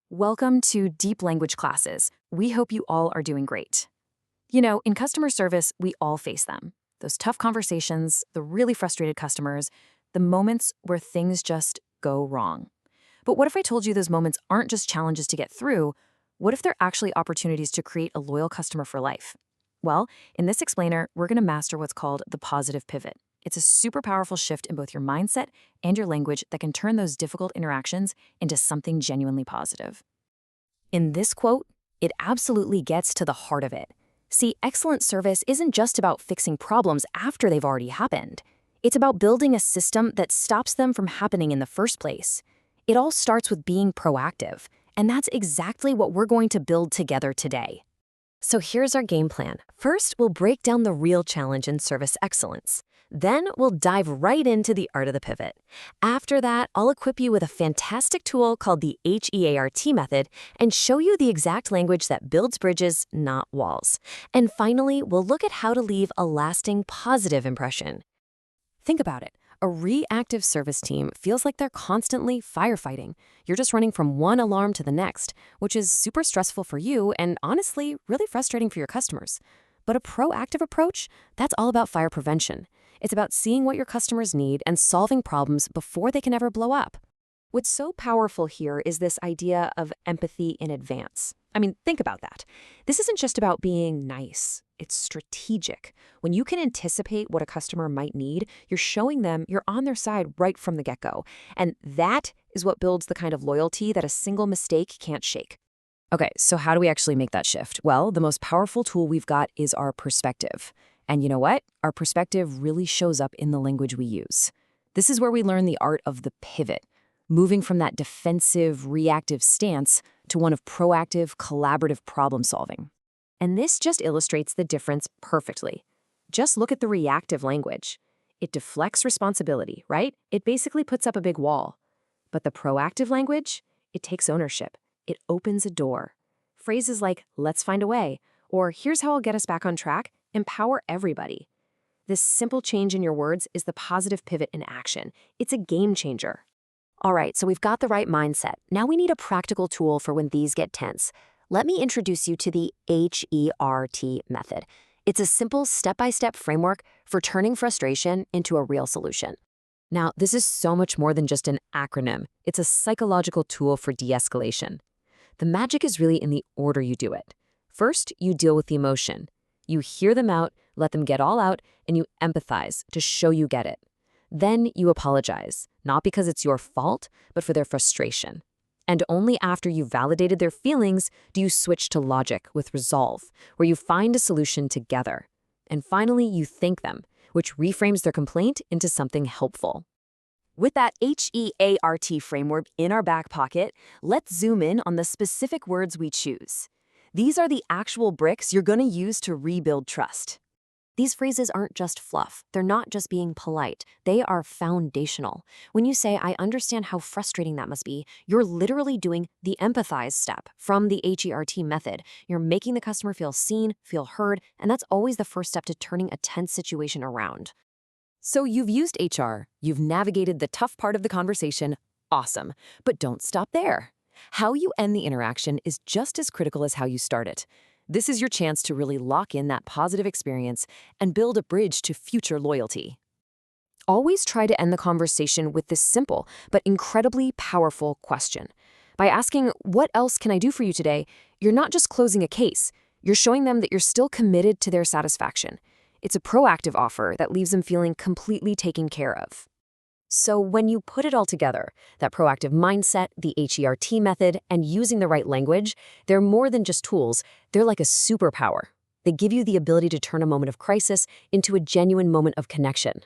Welcome to Deep Language Classes. We hope you all are doing great. You know, in customer service, we all face them. Those tough conversations, the really frustrated customers, the moments where things just go wrong. But what if I told you those moments aren't just challenges to get through? What if they're actually opportunities to create a loyal customer for life? Well, in this explainer, we're going to master what's called the positive pivot. It's a super powerful shift in both your mindset and your language that can turn those difficult interactions into something genuinely positive. In this quote, it absolutely gets to the heart of it. See, excellent service isn't just about fixing problems after they've already happened. It's about building a system that stops them from happening in the first place. It all starts with being proactive, and that's exactly what we're going to build together today. So here's our game plan. First, we'll break down the real challenge in service excellence. Then we'll dive right into the art of the pivot. After that, I'll equip you with a fantastic tool called the HEART method and show you the exact language that builds bridges, not walls. And finally, we'll look at how to leave a lasting positive impression. Think about it. A reactive service team feels like they're constantly firefighting. You're just running from one alarm to the next, which is super stressful for you and honestly, really frustrating for your customers. But a proactive approach, that's all about fire prevention. It's about seeing what your customers need and solving problems before they can ever blow up. What's so powerful here is this idea of empathy in advance. I mean, think about that. This isn't just about being nice. It's strategic. When you can anticipate what a customer might need, you're showing them you're on their side right from the get-go. And that is what builds the kind of loyalty that a single mistake can't shake. Okay, so how do we actually make that shift? Well, the most powerful tool we've got is our perspective. And you know what? Our perspective really shows up in the language we use. This is where we learn the art of the pivot, moving from that defensive, reactive stance to one of proactive, collaborative problem solving. And this just illustrates the difference perfectly. Just look at the reactive language. It deflects responsibility, right? It basically puts up a big wall. But the proactive language, it takes ownership. It opens a door. Phrases like, let's find a way, or here's how I'll get us back on track, empower everybody. This simple change in your words is the positive pivot in action. It's a game changer. All right, so we've got the right mindset. Now we need a practical tool for when these get tense. Let me introduce you to the HEART method. It's a simple step-by-step framework for turning frustration into a real solution. Now, this is so much more than just an acronym. It's a psychological tool for de-escalation. The magic is really in the order you do it. First, you deal with the emotion. You hear them out, let them get all out, and you empathize to show you get it. Then you apologize, not because it's your fault, but for their frustration. And only after you've validated their feelings do you switch to logic with resolve, where you find a solution together. And finally, you thank them, which reframes their complaint into something helpful. With that HEART framework in our back pocket, let's zoom in on the specific words we choose. These are the actual bricks you're going to use to rebuild trust. These phrases aren't just fluff. They're not just being polite. They are foundational. When you say, I understand how frustrating that must be, you're literally doing the empathize step from the HEART method. You're making the customer feel seen, feel heard, and that's always the first step to turning a tense situation around. So you've used HR. You've navigated the tough part of the conversation. Awesome. But don't stop there. How you end the interaction is just as critical as how you start it. This is your chance to really lock in that positive experience and build a bridge to future loyalty. Always try to end the conversation with this simple but incredibly powerful question. By asking, what else can I do for you today? You're not just closing a case. You're showing them that you're still committed to their satisfaction. It's a proactive offer that leaves them feeling completely taken care of. So when you put it all together, that proactive mindset, the HEART method, and using the right language, they're more than just tools. They're like a superpower. They give you the ability to turn a moment of crisis into a genuine moment of connection.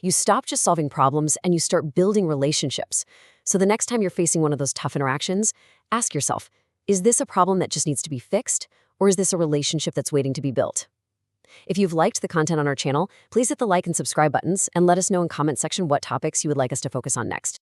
You stop just solving problems and you start building relationships. So the next time you're facing one of those tough interactions, ask yourself, is this a problem that just needs to be fixed, or is this a relationship that's waiting to be built? If you've liked the content on our channel, please hit the like and subscribe buttons and let us know in comment section what topics you would like us to focus on next.